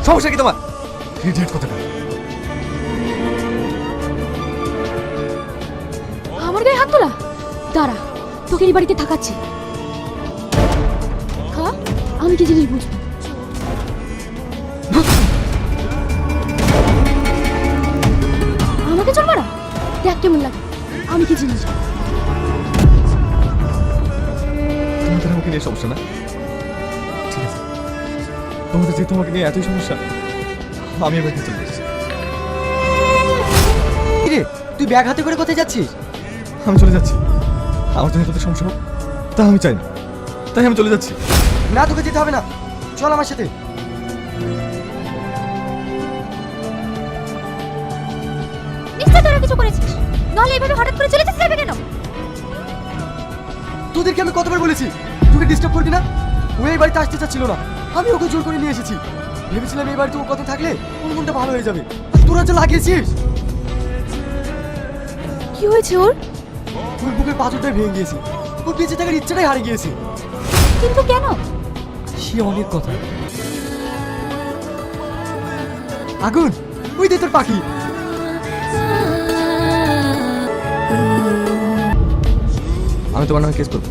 সমস্যা কি তোমার? ইডিয়েট কোথাকার। আমার গায়ে হাত তোলা? দাঁড়া, তোকে এই বাড়িতে থাকাচ্ছি। হ্যাঁ, আমি কি জিনিস বুঝবো? আমাকে চল মারা, দেখ কেমন লাগে। আমি কি জিনিস? তোমাদের আমাকে নিয়ে সমস্যা না? ঠিক আছে, তোমাদের যেহেতু আমাকে নিয়ে এতই সমস্যা, আমি এবার চলে এসেছি। কিরে, তুই ব্যাগ হাতে করে কোথায় যাচ্ছিস? আমি চলে যাচ্ছি। আমার জন্য তোদের সমস্যা হোক তা আমি চাই না, তাই আমি চলে যাচ্ছি। না, তোকে যেতে হবে না, চল আমার সাথে। নিশ্চয় তোরা কিছু করেছিস, নাহলে এভাবে হঠাৎ করে চলে যেতে যাবে কেন? তোদেরকে আমি কতবার বলেছি তোকে ডিস্টার্ব করবি না? ও এই বাড়িতে আসতে চাচ্ছিল না, আমি ওকে জোর করে নিয়ে এসেছি। ভেবেছিলাম এই বাড়িতে ও কত থাকলে ওর মনটা ভালো হয়ে যাবে, আর তোরা যে লাগিয়েছিস। কি হয়েছে ওর? ওর বুকের পাথরটাই ভেঙে গিয়েছে, ওর বেঁচে থাকার ইচ্ছাটাই হারিয়ে গিয়েছে। কিন্তু কেন? সে অনেক কথা। আগুন, ওই দে তোর পাখি। আমি তোমার নামে কেস করবো।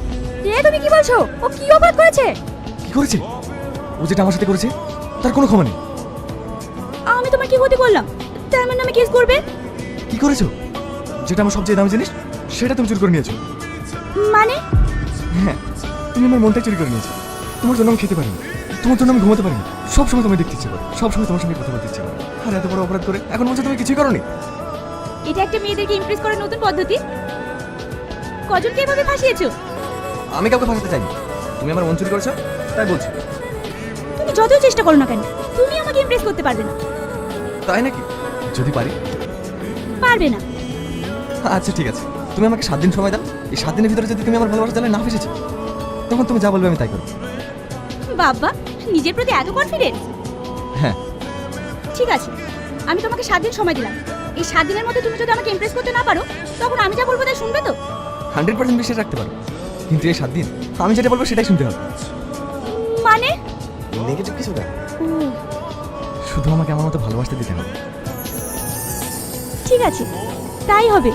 তুমি কি বলছো? ও কি অপরাধ করেছে? কি করেছে? ও যেটা আমার সাথে করেছে তার কোনো ক্ষমা নেই। আমি তোমার কি ক্ষতি করলাম তাই আমার নামে কেস করবে? কি করেছো? যেটা আমার সবচেয়ে দামি জিনিস সেটা তুমি চুরি করে নিয়েছো। মানে? হ্যাঁ, তুমি আমার মনটাই চুরি করে নিয়েছো। তোমার জন্য আমি খেতে পারিনি, তোমার জন্য আমি ঘুমাতে পারিনি, সব সময় তোমায় দেখতে ইচ্ছে করে, সব সময় তোমার সঙ্গে কথা বলতে ইচ্ছে করে। আর এত বড় অপরাধ করে এখন বলছো তুমি কিছুই করোনি। এটা একটা মেয়েদেরকে ইমপ্রেস করার নতুন পদ্ধতি। কজনকে এভাবে ফাঁসিয়েছো? আমি কাউকে ফাঁসাতে চাইনি, তুমি আমার মন চুরি করেছো তাই বলছি। তুমি যতই চেষ্টা করো না কেন, তুমি আমাকে ইমপ্রেস করতে পারবে না। তাই নাকি? যদি পারি। পারবে না। আচ্ছা ঠিক আছে, তুমি আমাকে 7 দিন সময় দাও। এই 7 দিনের ভিতরে যদি তুমি আমার ভালোবাসা জানালে না ফেসেছো, তখন তুমি যা বলবে আমি তাই করবো। বাবা, নিজের প্রতি এত কনফিডেন্স। হ্যাঁ। ঠিক আছে, আমি তোমাকে 7 দিন সময় দিলাম। এই 7 দিনের মধ্যে তুমি যদি আমাকে ইমপ্রেস করতে না পারো, তখন আমি যা বলবো তাই শুনবে তো? 100% বিশ্বাস রাখতে পারো, কিন্তু এই 7 দিন আমি যেটা বলবো সেটাই শুনতে হবে। মানে? নেগেটিভ কিছু না, শুধু আমাকে আমার মতো ভালোবাসতে দিতে হবে। ঠিক আছে, তাই হবে।